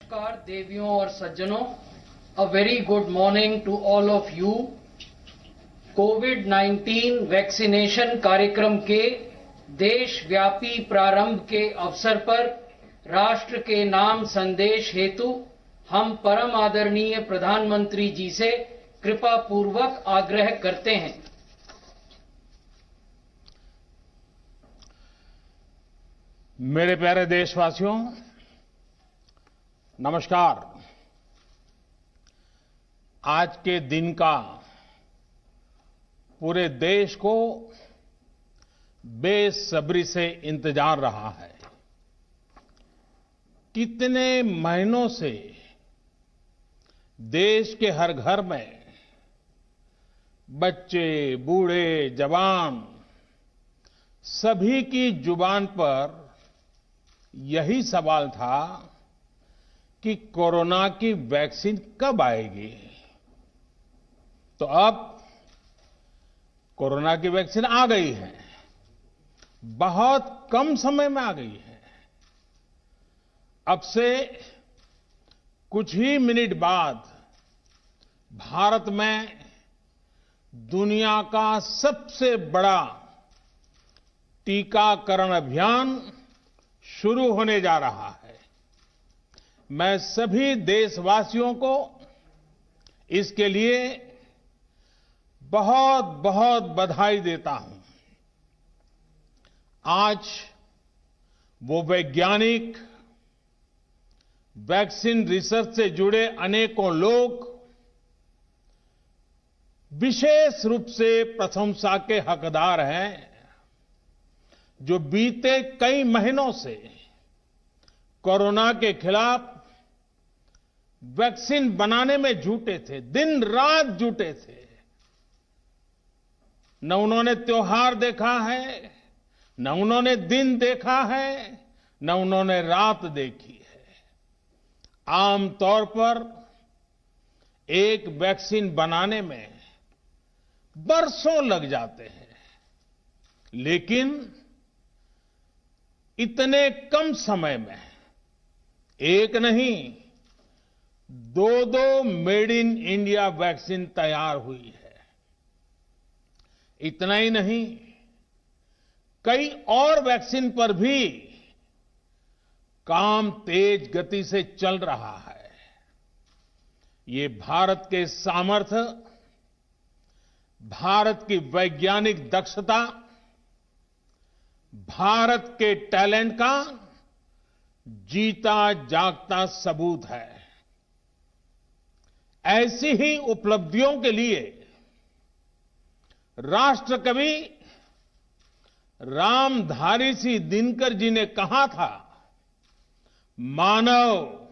नमस्कार देवियों और सज्जनों, a very good morning to all of you. Covid vaccination कार्यक्रम के देशव्यापी प्रारंभ के अवसर पर राष्ट्र के नाम संदेश हेतु हम परम आदरणीय प्रधानमंत्री जी से कृपा पूर्वक आग्रह करते हैं। मेरे प्यारे देशवासियों, नमस्कार। आज के दिन का पूरे देश को बेसब्री से इंतजार रहा है। कितने महीनों से देश के हर घर में बच्चे, बूढ़े, जवान सभी की जुबान पर यही सवाल था कि कोरोना की वैक्सीन कब आएगी। तो अब कोरोना की वैक्सीन आ गई है, बहुत कम समय में आ गई है। अब से कुछ ही मिनट बाद भारत में दुनिया का सबसे बड़ा टीकाकरण अभियान शुरू होने जा रहा है। मैं सभी देशवासियों को इसके लिए बहुत बहुत बधाई देता हूं। आज वो वैज्ञानिक, वैक्सीन रिसर्च से जुड़े अनेकों लोग विशेष रूप से प्रशंसा के हकदार हैं, जो बीते कई महीनों से कोरोना के खिलाफ वैक्सीन बनाने में जुटे थे, दिन रात जुटे थे। न उन्होंने त्योहार देखा है, न उन्होंने दिन देखा है, न उन्होंने रात देखी है। आमतौर पर एक वैक्सीन बनाने में बरसों लग जाते हैं, लेकिन इतने कम समय में एक नहीं, दो मेड इन इंडिया वैक्सीन तैयार हुई है। इतना ही नहीं, कई और वैक्सीन पर भी काम तेज गति से चल रहा है। ये भारत के सामर्थ्य, भारत की वैज्ञानिक दक्षता, भारत के टैलेंट का जीता जागता सबूत है। ऐसी ही उपलब्धियों के लिए राष्ट्रकवि रामधारी सिंह दिनकर जी ने कहा था, मानव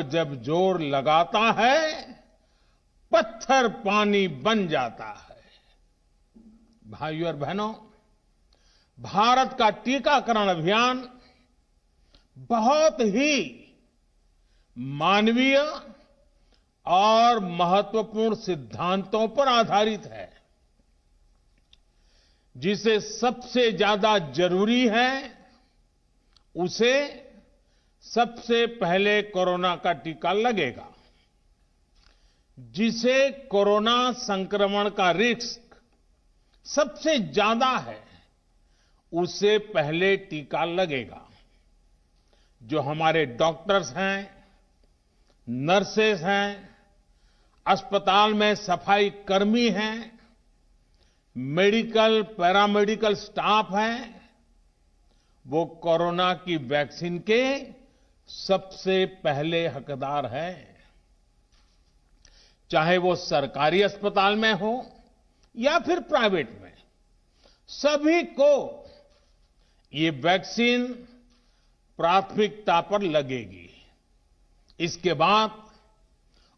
जब जोर लगाता है, पत्थर पानी बन जाता है। भाइयों और बहनों, भारत का टीकाकरण अभियान बहुत ही मानवीय और महत्वपूर्ण सिद्धांतों पर आधारित है। जिसे सबसे ज्यादा जरूरी है, उसे सबसे पहले कोरोना का टीका लगेगा। जिसे कोरोना संक्रमण का रिस्क सबसे ज्यादा है, उसे पहले टीका लगेगा। जो हमारे डॉक्टर्स हैं, नर्सेस हैं, अस्पताल में सफाई कर्मी हैं, मेडिकल, पैरामेडिकल स्टाफ हैं, वो कोरोना की वैक्सीन के सबसे पहले हकदार हैं। चाहे वो सरकारी अस्पताल में हो या फिर प्राइवेट में, सभी को ये वैक्सीन प्राथमिकता पर लगेगी। इसके बाद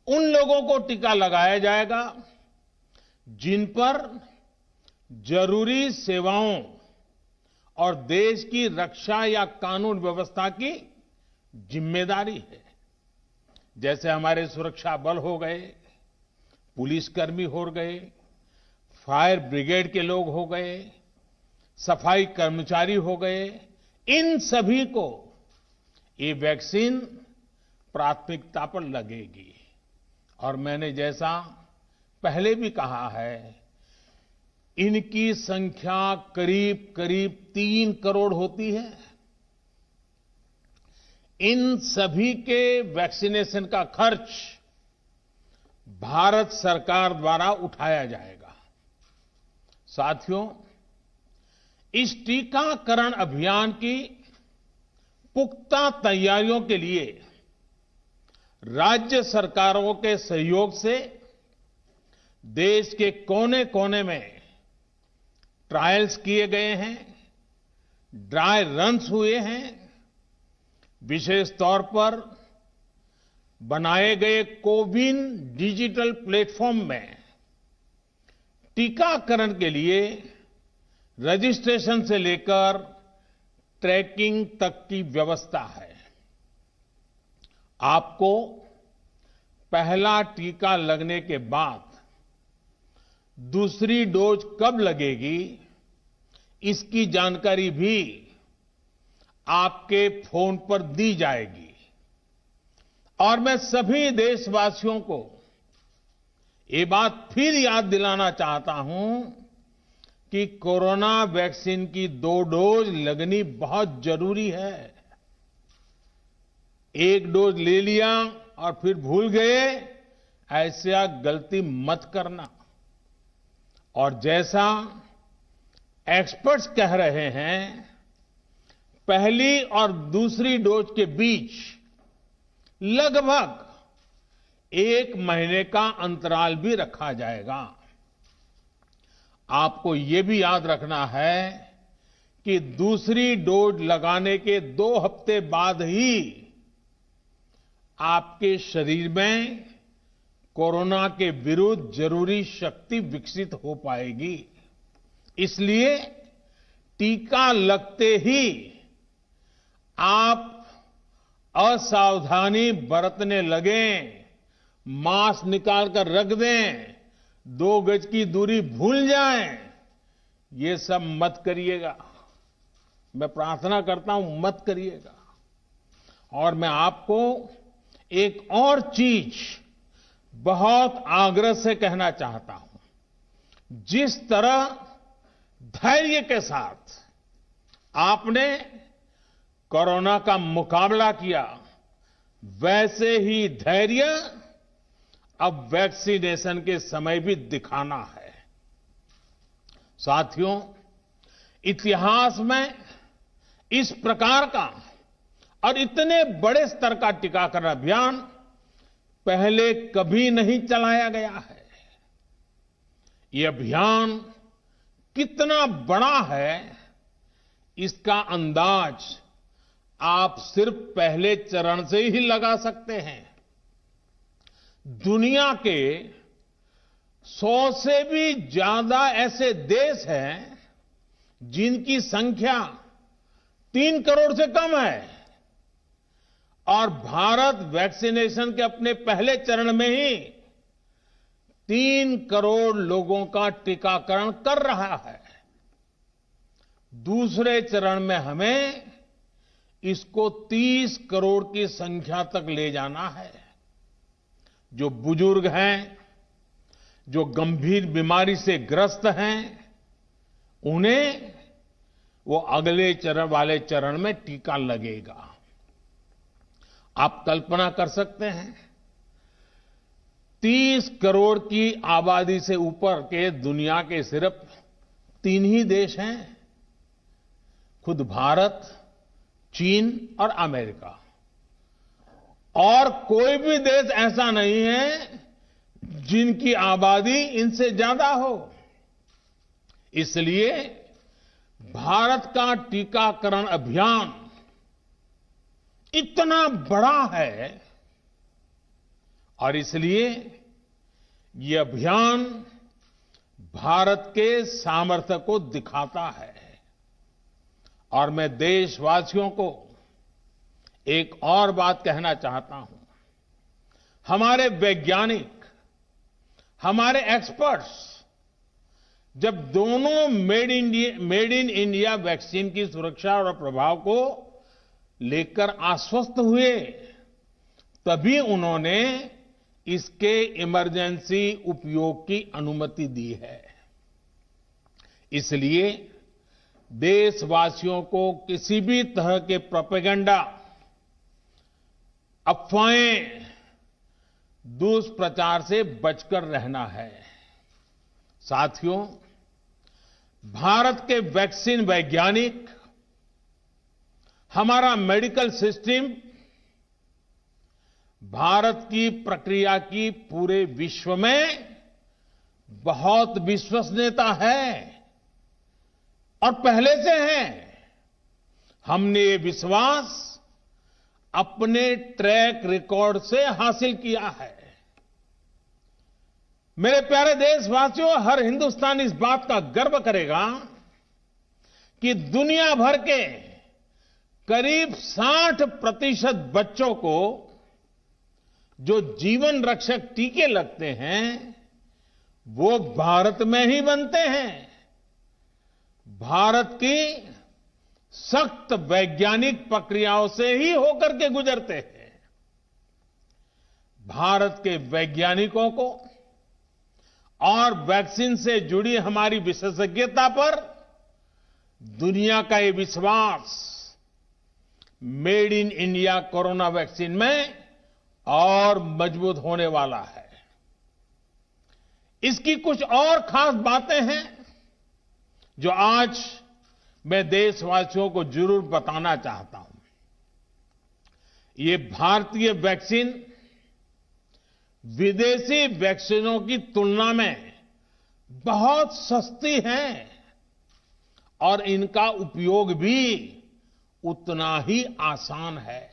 उन लोगों को टीका लगाया जाएगा जिन पर जरूरी सेवाओं और देश की रक्षा या कानून व्यवस्था की जिम्मेदारी है। जैसे हमारे सुरक्षा बल हो गए, पुलिसकर्मी हो गए, फायर ब्रिगेड के लोग हो गए, सफाई कर्मचारी हो गए, इन सभी को ये वैक्सीन प्राथमिकता पर लगेगी और मैंने जैसा पहले भी कहा है, इनकी संख्या करीब करीब 3 करोड़ होती है। इन सभी के वैक्सीनेशन का खर्च भारत सरकार द्वारा उठाया जाएगा। साथियों, इस टीकाकरण अभियान की पुख्ता तैयारियों के लिए राज्य सरकारों के सहयोग से देश के कोने कोने में ट्रायल्स किए गए हैं, ड्राई रन्स हुए हैं। विशेष तौर पर बनाए गए कोविन डिजिटल प्लेटफॉर्म में टीकाकरण के लिए रजिस्ट्रेशन से लेकर ट्रैकिंग तक की व्यवस्था है। आपको पहला टीका लगने के बाद दूसरी डोज कब लगेगी, इसकी जानकारी भी आपके फोन पर दी जाएगी। और मैं सभी देशवासियों को ये बात फिर याद दिलाना चाहता हूं कि कोरोना वैक्सीन की 2 डोज लगनी बहुत जरूरी है। एक डोज ले लिया और फिर भूल गए, ऐसा गलती मत करना। और जैसा एक्सपर्ट्स कह रहे हैं, पहली और दूसरी डोज के बीच लगभग 1 महीने का अंतराल भी रखा जाएगा। आपको ये भी याद रखना है कि दूसरी डोज लगाने के 2 हफ्ते बाद ही आपके शरीर में कोरोना के विरुद्ध जरूरी शक्ति विकसित हो पाएगी। इसलिए टीका लगते ही आप असावधानी बरतने लगें, मास्क निकाल कर रख दें, 2 गज की दूरी भूल जाएं, ये सब मत करिएगा। मैं प्रार्थना करता हूं, मत करिएगा। और मैं आपको एक और चीज बहुत आग्रह से कहना चाहता हूं। जिस तरह धैर्य के साथ आपने कोरोना का मुकाबला किया, वैसे ही धैर्य अब वैक्सीनेशन के समय भी दिखाना है। साथियों, इतिहास में इस प्रकार का और इतने बड़े स्तर का टीकाकरण अभियान पहले कभी नहीं चलाया गया है। ये अभियान कितना बड़ा है, इसका अंदाज आप सिर्फ पहले चरण से ही लगा सकते हैं। दुनिया के 100 से भी ज्यादा ऐसे देश हैं जिनकी संख्या 3 करोड़ से कम है, और भारत वैक्सीनेशन के अपने पहले चरण में ही 3 करोड़ लोगों का टीकाकरण कर रहा है। दूसरे चरण में हमें इसको 30 करोड़ की संख्या तक ले जाना है। जो बुजुर्ग हैं, जो गंभीर बीमारी से ग्रस्त हैं, उन्हें वो अगले चरण वाले चरण में टीका लगेगा। आप कल्पना कर सकते हैं, 30 करोड़ की आबादी से ऊपर के दुनिया के सिर्फ 3 ही देश हैं, खुद भारत, चीन और अमेरिका। और कोई भी देश ऐसा नहीं है जिनकी आबादी इनसे ज्यादा हो। इसलिए भारत का टीकाकरण अभियान इतना बड़ा है और इसलिए ये अभियान भारत के सामर्थ्य को दिखाता है। और मैं देशवासियों को एक और बात कहना चाहता हूं। हमारे वैज्ञानिक, हमारे एक्सपर्ट्स जब दोनों मेड इन इंडिया वैक्सीन की सुरक्षा और प्रभाव को लेकर आश्वस्त हुए, तभी उन्होंने इसके इमरजेंसी उपयोग की अनुमति दी है। इसलिए देशवासियों को किसी भी तरह के प्रोपेगेंडा, अफवाहें, दुष्प्रचार से बचकर रहना है। साथियों, भारत के वैक्सीन वैज्ञानिक, हमारा मेडिकल सिस्टम भारत की प्रक्रिया की पूरे विश्व में बहुत विश्वसनीयता है और पहले से है। हमने ये विश्वास अपने ट्रैक रिकॉर्ड से हासिल किया है। मेरे प्यारे देशवासियों, हर हिंदुस्तानी इस बात का गर्व करेगा कि दुनिया भर के करीब 60% बच्चों को जो जीवन रक्षक टीके लगते हैं वो भारत में ही बनते हैं। भारत की सख्त वैज्ञानिक प्रक्रियाओं से ही होकर के गुजरते हैं। भारत के वैज्ञानिकों को और वैक्सीन से जुड़ी हमारी विशेषज्ञता पर दुनिया का ये विश्वास made in India corona vaccine में और मजबूत होने वाला है। इसकी कुछ और खास बातें हैं जो आज मैं देशवासियों को जरूर बताना चाहता हूं। ये भारतीय वैक्सीन विदेशी वैक्सीनों की तुलना में बहुत सस्ती है और इनका उपयोग भी उतना ही आसान है।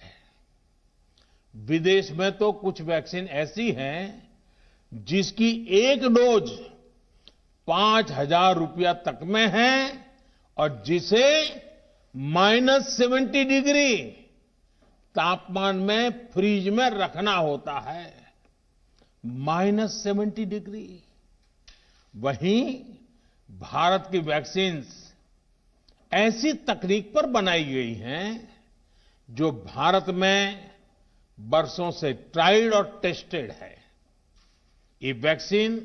विदेश में तो कुछ वैक्सीन ऐसी हैं जिसकी एक डोज 5,000 रुपया तक में है और जिसे -70 डिग्री तापमान में फ्रीज में रखना होता है। -70 डिग्री। वहीं भारत की वैक्सीन्स ऐसी तकनीक पर बनाई गई हैं जो भारत में बरसों से ट्राइड और टेस्टेड है। ये वैक्सीन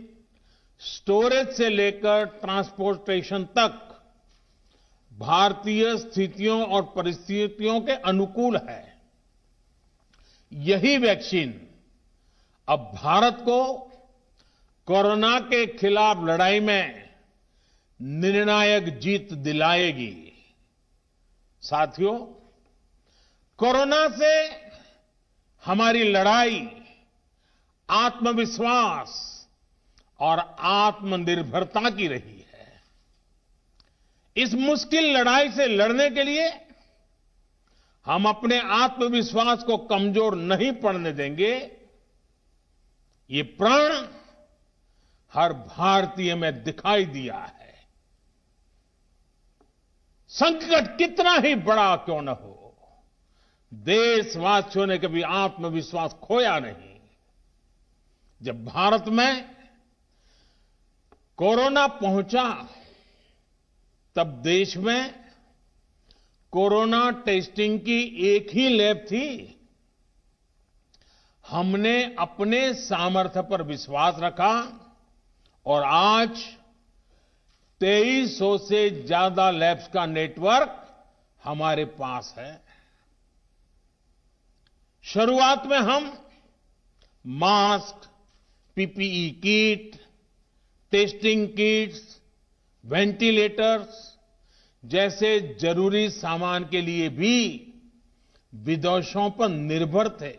स्टोरेज से लेकर ट्रांसपोर्टेशन तक भारतीय स्थितियों और परिस्थितियों के अनुकूल है। यही वैक्सीन अब भारत को कोरोना के खिलाफ लड़ाई में निर्णायक जीत दिलाएगी। साथियों, कोरोना से हमारी लड़ाई आत्मविश्वास और आत्मनिर्भरता की रही है। इस मुश्किल लड़ाई से लड़ने के लिए हम अपने आत्मविश्वास को कमजोर नहीं पड़ने देंगे। ये प्रण हर भारतीय में दिखाई दिया है। संकट कितना ही बड़ा क्यों न हो, देशवासियों ने कभी आत्मविश्वास खोया नहीं। जब भारत में कोरोना पहुंचा तब देश में कोरोना टेस्टिंग की एक ही लैब थी। हमने अपने सामर्थ्य पर विश्वास रखा और आज 2300 से ज्यादा लैब्स का नेटवर्क हमारे पास है। शुरुआत में हम mask, PPE kit, testing kits, ventilators जैसे जरूरी सामान के लिए भी विदेशों पर निर्भर थे।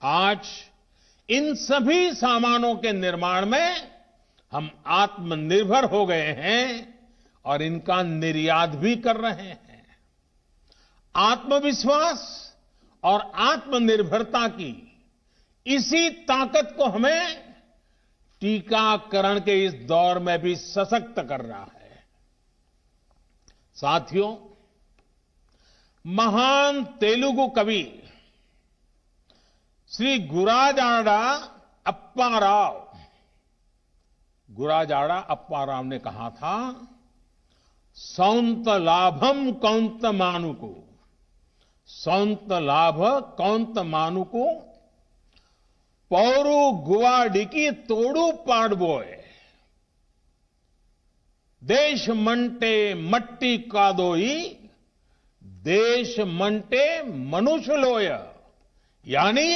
आज इन सभी सामानों के निर्माण में हम आत्मनिर्भर हो गए हैं और इनका निर्यात भी कर रहे हैं। आत्मविश्वास और आत्मनिर्भरता की इसी ताकत को हमें टीकाकरण के इस दौर में भी सशक्त कर रहा है। साथियों, महान तेलुगु कवि श्री गुराजाड़ा अप्पा राव ने कहा था, सौंत लाभम कौंत मानुको सौंत लाभ कौंत मानुको पौरु गुवाडिकी तोड़ू पाडबोय देश मंटे मट्टी कादोई देश मंटे मनुष्य लोय। यानी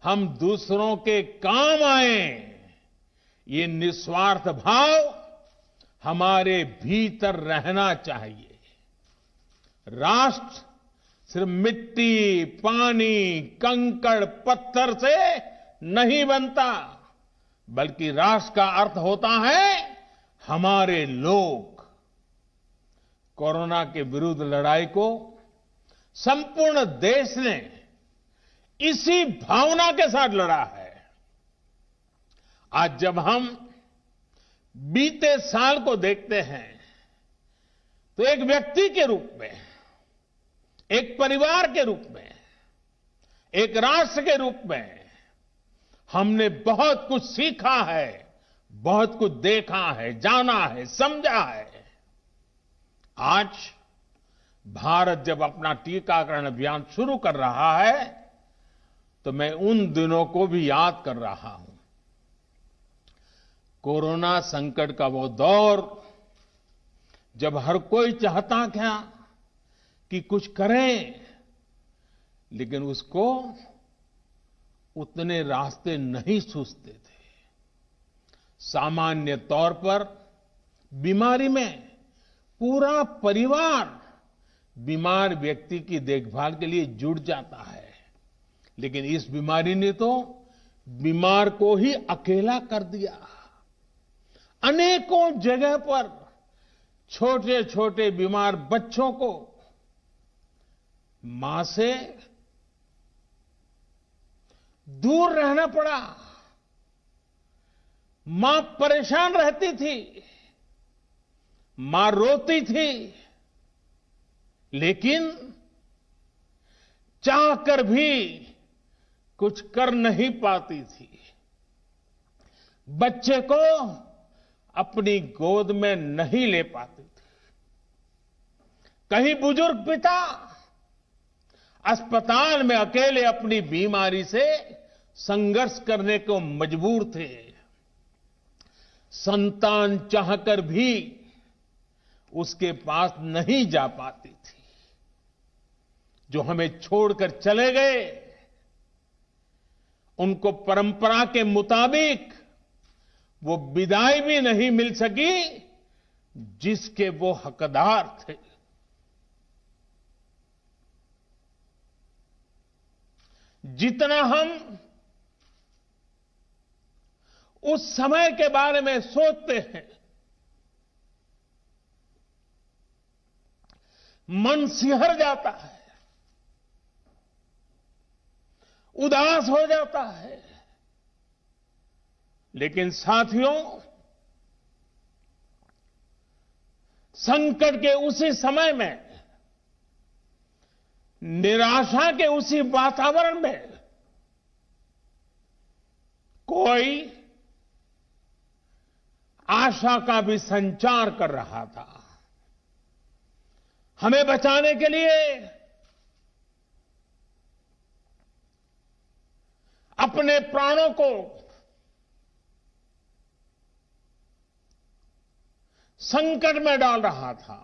हम दूसरों के काम आए, ये निस्वार्थ भाव हमारे भीतर रहना चाहिए। राष्ट्र सिर्फ मिट्टी, पानी, कंकड़, पत्थर से नहीं बनता, बल्कि राष्ट्र का अर्थ होता है हमारे लोग। कोरोना के विरुद्ध लड़ाई को संपूर्ण देश ने इसी भावना के साथ लड़ा है। आज जब हम बीते साल को देखते हैं तो एक व्यक्ति के रूप में, एक परिवार के रूप में, एक राष्ट्र के रूप में हमने बहुत कुछ सीखा है, बहुत कुछ देखा है, जाना है, समझा है। आज भारत जब अपना टीकाकरण अभियान शुरू कर रहा है तो मैं उन दिनों को भी याद कर रहा हूं। कोरोना संकट का वो दौर जब हर कोई चाहता था कि कुछ करें, लेकिन उसको उतने रास्ते नहीं सूझते थे। सामान्य तौर पर बीमारी में पूरा परिवार बीमार व्यक्ति की देखभाल के लिए जुट जाता है, लेकिन इस बीमारी ने तो बीमार को ही अकेला कर दिया। अनेकों जगह पर छोटे छोटे बीमार बच्चों को मां से दूर रहना पड़ा। मां परेशान रहती थी, मां रोती थी, लेकिन चाहकर भी कुछ कर नहीं पाती थी। बच्चे को अपनी गोद में नहीं ले पाती थी। कहीं बुजुर्ग पिता अस्पताल में अकेले अपनी बीमारी से संघर्ष करने को मजबूर थे। संतान चाहकर भी उसके पास नहीं जा पाती थी। जो हमें छोड़कर चले गए, उनको परंपरा के मुताबिक वो विदाई भी नहीं मिल सकी जिसके वो हकदार थे। जितना हम उस समय के बारे में सोचते हैं, मन सिहर जाता है, उदास हो जाता है। लेकिन साथियों, संकट के उसी समय में, निराशा के उसी वातावरण में कोई आशा का भी संचार कर रहा था। हमें बचाने के लिए अपने प्राणों को संकट में डाल रहा था।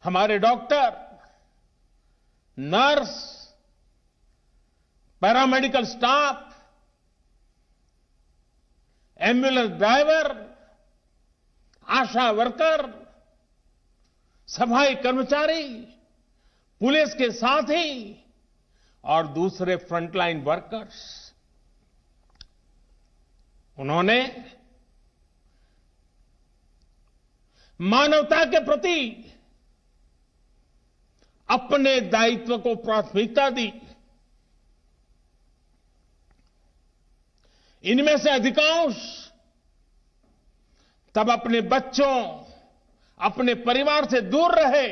हमारे doctor, nurse, paramedical staff, ambulance driver, ASHA worker, सफाई कर्मचारी, पुलिस के साथी और दूसरे फ्रंटलाइन वर्कर्स, उन्होंने मानवता के प्रति अपने दायित्व को प्राथमिकता दी। इनमें से अधिकांश तब अपने बच्चों, अपने परिवार से दूर रहे,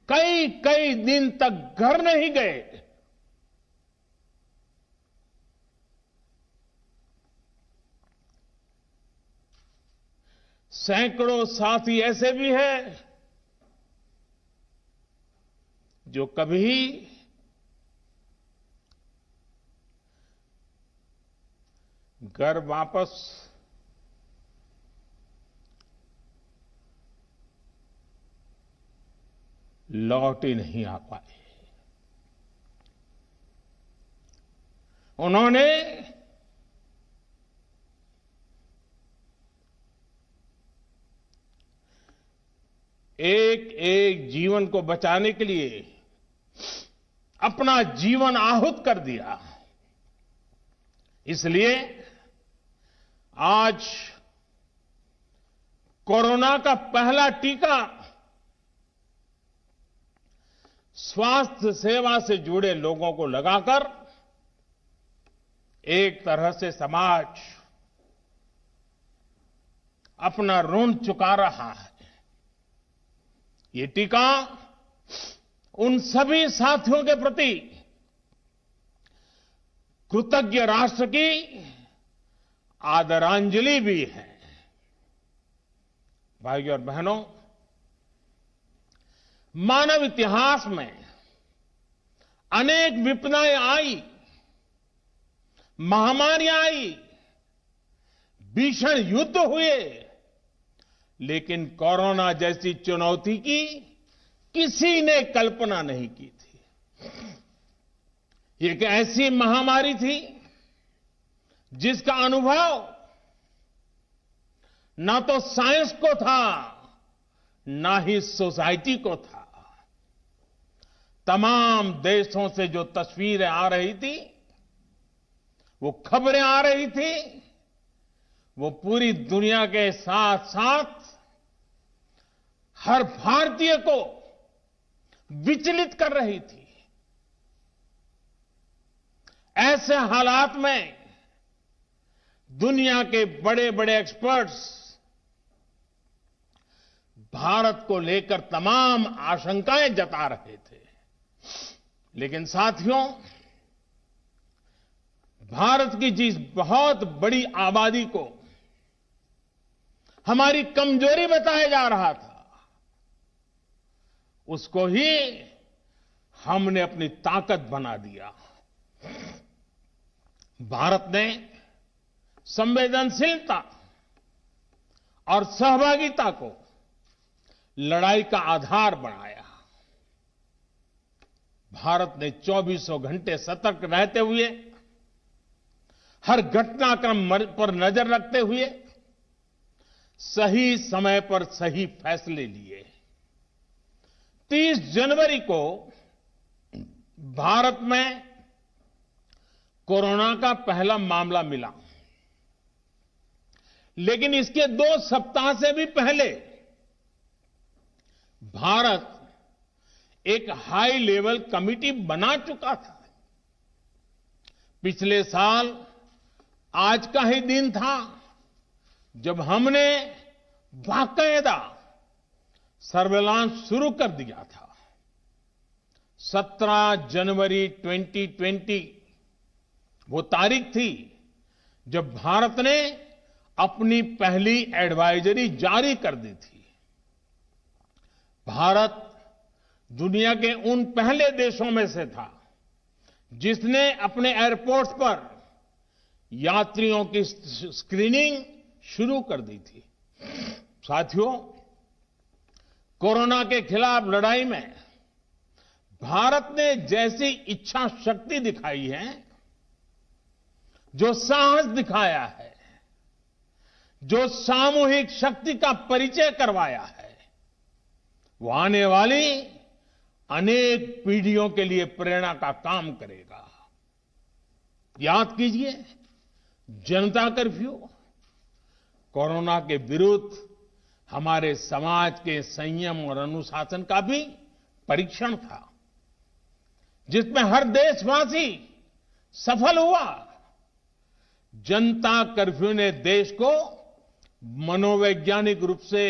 कई कई दिन तक घर नहीं गए। सैकड़ों साथी ऐसे भी हैं जो कभी घर वापस लौट ही नहीं आ पाए। उन्होंने एक एक जीवन को बचाने के लिए अपना जीवन आहुत कर दिया। इसलिए आज कोरोना का पहला टीका स्वास्थ्य सेवा से जुड़े लोगों को लगाकर एक तरह से समाज अपना ऋण चुका रहा है। ये टीका उन सभी साथियों के प्रति कृतज्ञ राष्ट्र की आदरांजलि भी है। भाइयों और बहनों, मानव इतिहास में अनेक विपदाएं आई, महामारियां आई, भीषण युद्ध हुए, लेकिन कोरोना जैसी चुनौती की किसी ने कल्पना नहीं की थी। ये एक ऐसी महामारी थी जिसका अनुभव ना तो साइंस को था, ना ही सोसाइटी को था। तमाम देशों से जो तस्वीरें आ रही थी, वो खबरें आ रही थी, वो पूरी दुनिया के साथ साथ हर भारतीय को विचलित कर रही थी। ऐसे हालात में दुनिया के बड़े बड़े एक्सपर्ट्स भारत को लेकर तमाम आशंकाएं जता रहे थे। लेकिन साथियों, भारत की जिस बहुत बड़ी आबादी को हमारी कमजोरी बताया जा रहा था, उसको ही हमने अपनी ताकत बना दिया। भारत ने संवेदनशीलता और सहभागिता को लड़ाई का आधार बनाया। भारत ने 24 घंटे सतर्क रहते हुए, हर घटनाक्रम पर नजर रखते हुए सही समय पर सही फैसले लिए। 30 जनवरी को भारत में कोरोना का पहला मामला मिला, लेकिन इसके 2 सप्ताह से भी पहले भारत एक हाई लेवल कमिटी बना चुका था। पिछले साल आज का ही दिन था जब हमने बाकायदा सर्वेलांस शुरू कर दिया था। 17 जनवरी 2020 वो तारीख थी जब भारत ने अपनी पहली एडवाइजरी जारी कर दी थी। भारत दुनिया के उन पहले देशों में से था जिसने अपने एयरपोर्ट्स पर यात्रियों की स्क्रीनिंग शुरू कर दी थी। साथियों, कोरोना के खिलाफ लड़ाई में भारत ने जैसी इच्छा शक्ति दिखाई है, जो साहस दिखाया है, जो सामूहिक शक्ति का परिचय करवाया है, वो आने वाली अनेक पीढ़ियों के लिए प्रेरणा का काम करेगा। याद कीजिए, जनता कर्फ्यू कोरोना के विरुद्ध हमारे समाज के संयम और अनुशासन का भी परीक्षण था, जिसमें हर देशवासी सफल हुआ। जनता कर्फ्यू ने देश को मनोवैज्ञानिक रूप से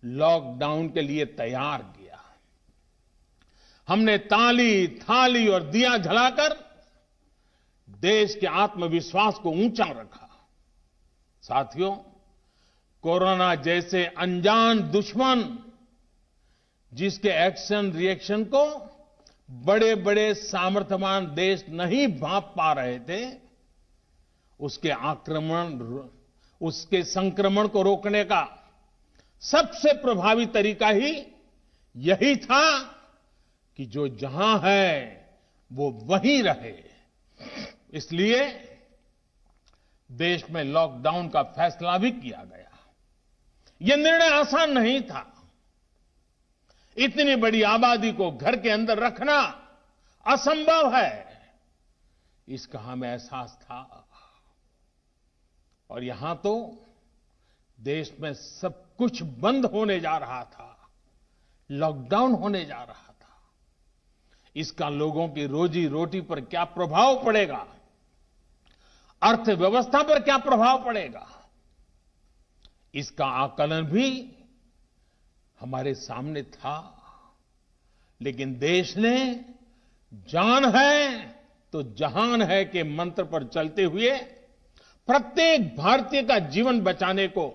लॉकडाउन के लिए तैयार किया। हमने ताली, थाली और दिया जलाकर देश के आत्मविश्वास को ऊंचा रखा। साथियों, कोरोना जैसे अनजान दुश्मन जिसके एक्शन रिएक्शन को बड़े बड़े सामर्थ्यवान देश नहीं भांप पा रहे थे, उसके संक्रमण को रोकने का सबसे प्रभावी तरीका ही यही था कि जो जहां है वो वहीं रहे। इसलिए देश में लॉकडाउन का फैसला भी किया गया। यह निर्णय आसान नहीं था। इतनी बड़ी आबादी को घर के अंदर रखना असंभव है, इसका हमें एहसास था। और यहां तो देश में सब कुछ बंद होने जा रहा था, लॉकडाउन होने जा रहा था। इसका लोगों की रोजी रोटी पर क्या प्रभाव पड़ेगा, अर्थव्यवस्था पर क्या प्रभाव पड़ेगा, इसका आकलन भी हमारे सामने था। लेकिन देश ने जान है तो जहान है के मंत्र पर चलते हुए प्रत्येक भारतीय का जीवन बचाने को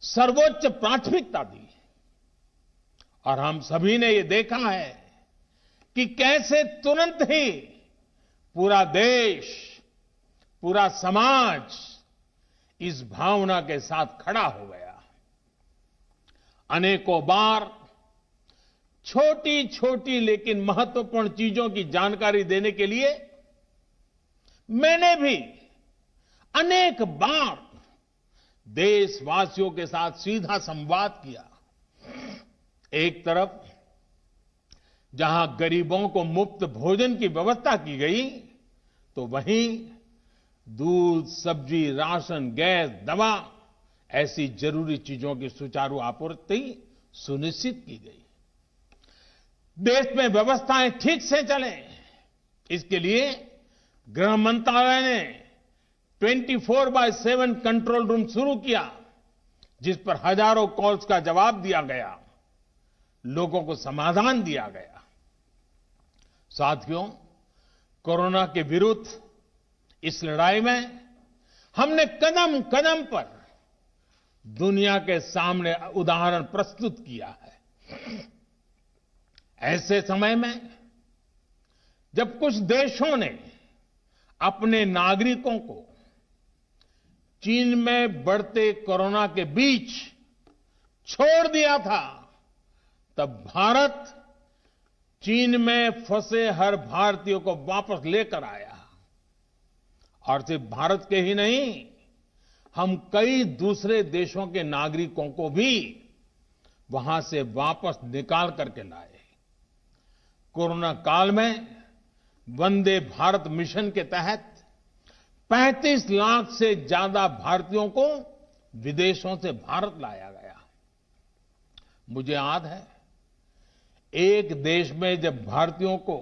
सर्वोच्च प्राथमिकता दी। और हम सभी ने ये देखा है कि कैसे तुरंत ही पूरा देश, पूरा समाज इस भावना के साथ खड़ा हो गया। अनेकों बार छोटी छोटी लेकिन महत्वपूर्ण चीजों की जानकारी देने के लिए मैंने भी अनेक बार देशवासियों के साथ सीधा संवाद किया। एक तरफ जहां गरीबों को मुफ्त भोजन की व्यवस्था की गई, तो वहीं दूध, सब्जी, राशन, गैस, दवा ऐसी जरूरी चीजों की सुचारू आपूर्ति सुनिश्चित की गई। देश में व्यवस्थाएं ठीक से चले, इसके लिए गृह मंत्रालय ने 24/7 कंट्रोल रूम शुरू किया, जिस पर हजारों कॉल्स का जवाब दिया गया, लोगों को समाधान दिया गया। साथियों, कोरोना के विरुद्ध इस लड़ाई में हमने कदम कदम पर दुनिया के सामने उदाहरण प्रस्तुत किया है। ऐसे समय में जब कुछ देशों ने अपने नागरिकों को चीन में बढ़ते कोरोना के बीच छोड़ दिया था, तब भारत चीन में फंसे हर भारतीय को वापस लेकर आया। और सिर्फ भारत के ही नहीं, हम कई दूसरे देशों के नागरिकों को भी वहां से वापस निकाल करके लाए। कोरोना काल में वंदे भारत मिशन के तहत 35 लाख से ज्यादा भारतीयों को विदेशों से भारत लाया गया। मुझे याद है, एक देश में जब भारतीयों को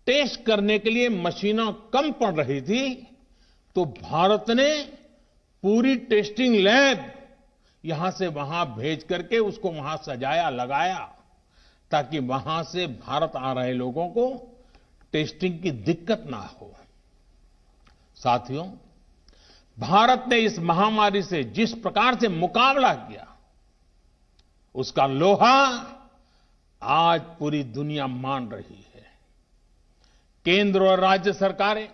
टेस्ट करने के लिए मशीनें कम पड़ रही थी, तो भारत ने पूरी टेस्टिंग लैब यहां से वहां भेज करके उसको वहां सजाया, लगाया, ताकि वहां से भारत आ रहे लोगों को टेस्टिंग की दिक्कत ना हो। साथियों, भारत ने इस महामारी से जिस प्रकार से मुकाबला किया, उसका लोहा आज पूरी दुनिया मान रही है। केंद्र और राज्य सरकारें,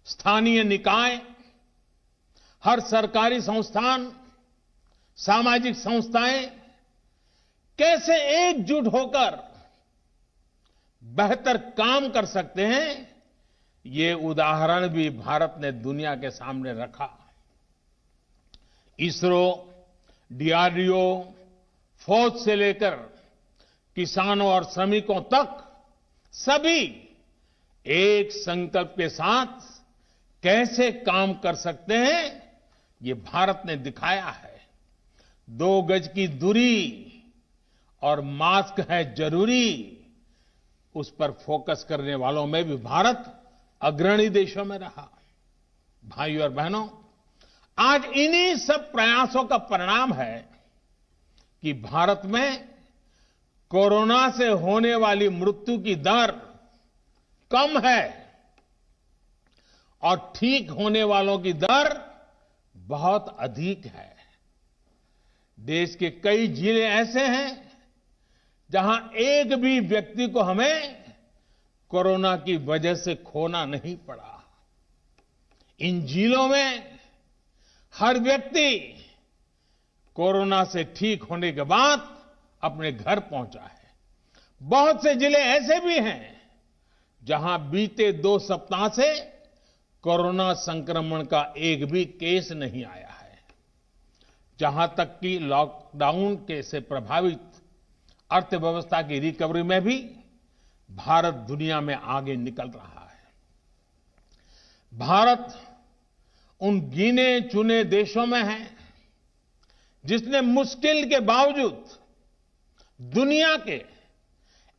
स्थानीय निकाय, हर सरकारी संस्थान, सामाजिक संस्थाएं कैसे एकजुट होकर बेहतर काम कर सकते हैं, ये उदाहरण भी भारत ने दुनिया के सामने रखा। इसरो, डीआरडीओ, फौज से लेकर किसानों और श्रमिकों तक सभी एक संकल्प के साथ कैसे काम कर सकते हैं, ये भारत ने दिखाया है। 2 गज की दूरी और मास्क है जरूरी, उस पर फोकस करने वालों में भी भारत अग्रणी देशों में रहा। भाइयों और बहनों, आज इन्हीं सब प्रयासों का परिणाम है कि भारत में कोरोना से होने वाली मृत्यु की दर कम है और ठीक होने वालों की दर बहुत अधिक है। देश के कई जिले ऐसे हैं जहां एक भी व्यक्ति को हमें कोरोना की वजह से खोना नहीं पड़ा। इन जिलों में हर व्यक्ति कोरोना से ठीक होने के बाद अपने घर पहुंचा है। बहुत से जिले ऐसे भी हैं जहां बीते 2 सप्ताह से कोरोना संक्रमण का एक भी केस नहीं आया है। जहां तक कि लॉकडाउन के से प्रभावित अर्थव्यवस्था की रिकवरी में भी भारत दुनिया में आगे निकल रहा है। भारत उन गिने चुने देशों में है जिसने मुश्किल के बावजूद दुनिया के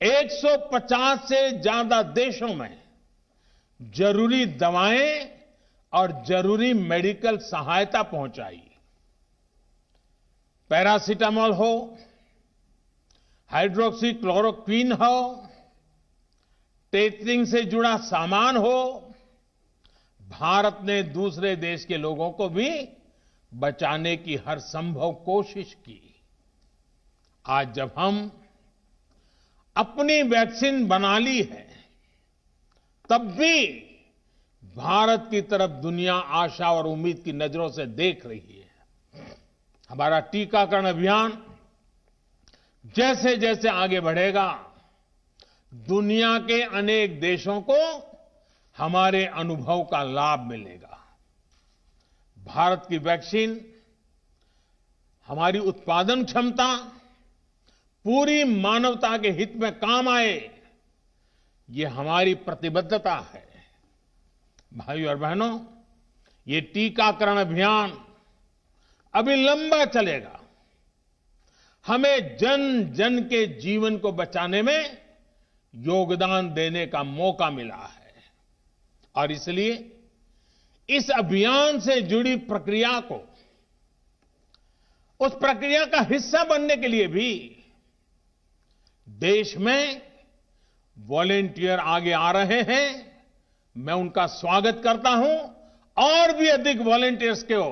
150 से ज्यादा देशों में जरूरी दवाएं और जरूरी मेडिकल सहायता पहुंचाई। पैरासिटामोल हो, हाइड्रोक्सी क्लोरोक्विन हो, टेस्टिंग से जुड़ा सामान हो, भारत ने दूसरे देश के लोगों को भी बचाने की हर संभव कोशिश की। आज जब हम अपनी वैक्सीन बना ली है, तब भी भारत की तरफ दुनिया आशा और उम्मीद की नजरों से देख रही है। हमारा टीकाकरण अभियान जैसे जैसे आगे बढ़ेगा, दुनिया के अनेक देशों को हमारे अनुभव का लाभ मिलेगा। भारत की वैक्सीन, हमारी उत्पादन क्षमता पूरी मानवता के हित में काम आए, ये हमारी प्रतिबद्धता है। भाइयों और बहनों, ये टीकाकरण अभियान अभी लंबा चलेगा। हमें जन जन के जीवन को बचाने में योगदान देने का मौका मिला है और इसलिए इस अभियान से जुड़ी प्रक्रिया को, उस प्रक्रिया का हिस्सा बनने के लिए भी देश में वॉलेंटियर आगे आ रहे हैं। मैं उनका स्वागत करता हूं और भी अधिक वॉलेंटियर्स को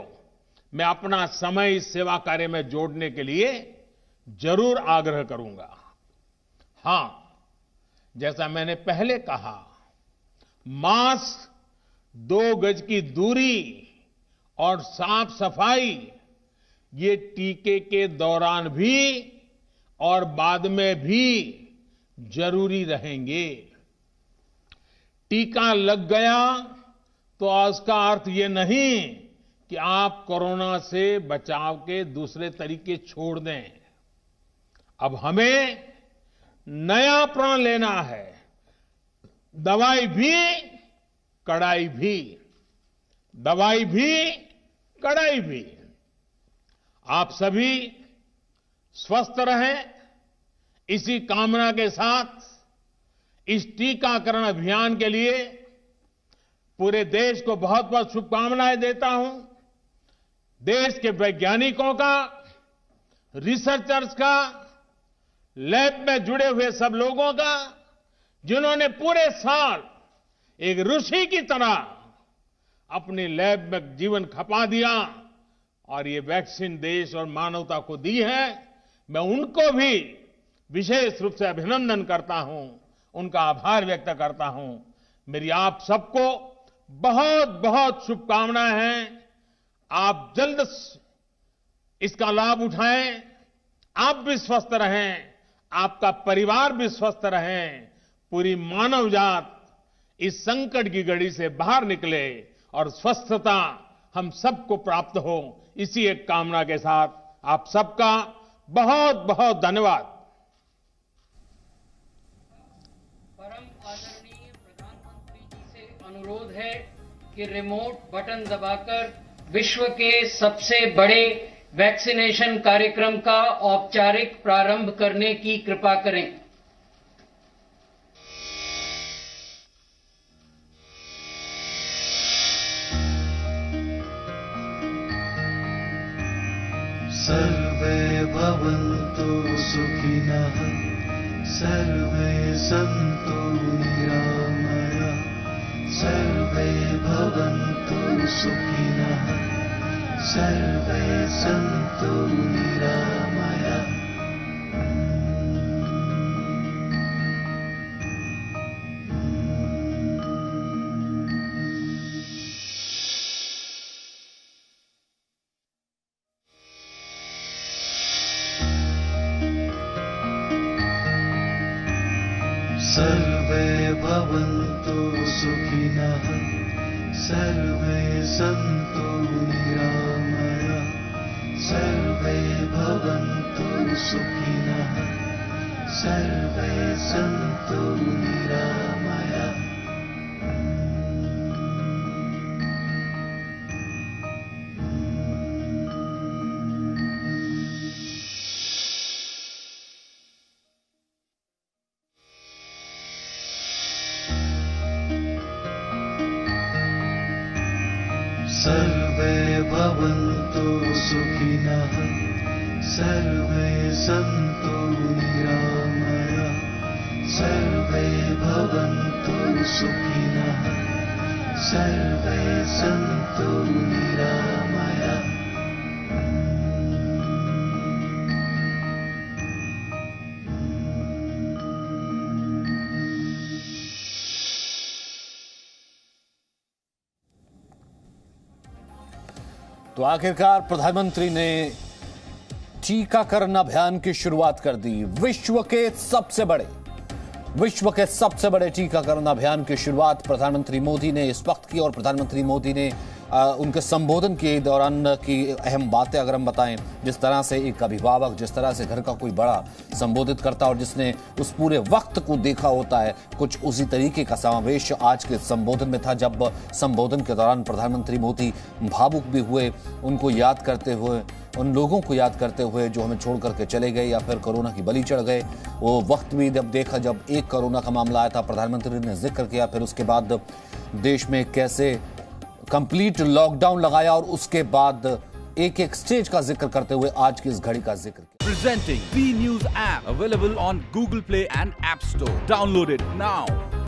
मैं अपना समय इस सेवा कार्य में जोड़ने के लिए जरूर आग्रह करूंगा। हां, जैसा मैंने पहले कहा, मास्क, 2 गज की दूरी और साफ सफाई ये टीके के दौरान भी और बाद में भी जरूरी रहेंगे। टीका लग गया तो उसका अर्थ ये नहीं कि आप कोरोना से बचाव के दूसरे तरीके छोड़ दें। अब हमें नया प्रण लेना है। दवाई भी, कड़ाई भी। दवाई भी, कड़ाई भी। आप सभी स्वस्थ रहें, इसी कामना के साथ इस टीकाकरण अभियान के लिए पूरे देश को बहुत बहुत शुभकामनाएं देता हूं। देश के वैज्ञानिकों का, रिसर्चर्स का, लैब में जुड़े हुए सब लोगों का, जिन्होंने पूरे साल एक ऋषि की तरह अपनी लैब में जीवन खपा दिया और ये वैक्सीन देश और मानवता को दी है, मैं उनको भी विशेष रूप से अभिनंदन करता हूं, उनका आभार व्यक्त करता हूं। मेरी आप सबको बहुत बहुत शुभकामनाएं हैं। आप जल्द इसका लाभ उठाएं, आप भी स्वस्थ रहें, आपका परिवार भी स्वस्थ रहें, पूरी मानव जात इस संकट की घड़ी से बाहर निकले और स्वस्थता हम सबको प्राप्त हो। इसी एक कामना के साथ आप सबका बहुत बहुत धन्यवाद। परम आदरणीय प्रधानमंत्री जी से अनुरोध है कि रिमोट बटन दबाकर विश्व के सबसे बड़े वैक्सीनेशन कार्यक्रम का औपचारिक प्रारंभ करने की कृपा करें। सर्वे भवन्तु सुखिनः, सर्वे सन्तु निरामयाः, सर्वे भवन्तु सुखिनः, सर्वे सन्तु निरामयाः। सर्वे भवन्तु सुखिनः सर्वे सन्तु निरामयाः सर्वे भवन्तु सुखिनः सर्वे सन्तु निरामयाः। सर्वे भवन्तु सुखिनः सर्वे सन्तु निरामयाः सर्वे भवन्तु सुखिनः सर्वे सन्तु निरामयाः। तो आखिरकार प्रधानमंत्री ने टीकाकरण अभियान की शुरुआत कर दी। विश्व के सबसे बड़े टीकाकरण अभियान की शुरुआत प्रधानमंत्री मोदी ने इस वक्त की। और प्रधानमंत्री मोदी ने उनके संबोधन के दौरान की अहम बातें अगर हम बताएं, जिस तरह से एक अभिभावक जिस तरह से घर का कोई बड़ा संबोधित करता और जिसने उस पूरे वक्त को देखा होता है, कुछ उसी तरीके का समावेश आज के संबोधन में था। जब संबोधन के दौरान प्रधानमंत्री मोदी भावुक भी हुए, उनको याद करते हुए, उन लोगों को याद करते हुए जो हमें छोड़ करके चले गए या फिर कोरोना की बलि चढ़ गए। वो वक्त भी जब देखा जब एक कोरोना का मामला आया था, प्रधानमंत्री ने जिक्र किया। फिर उसके बाद देश में कैसे कंप्लीट लॉकडाउन लगाया और उसके बाद एक एक स्टेज का जिक्र करते हुए आज की इस घड़ी का जिक्र किया। Presenting B News app available on Google Play and App Store. Download it now.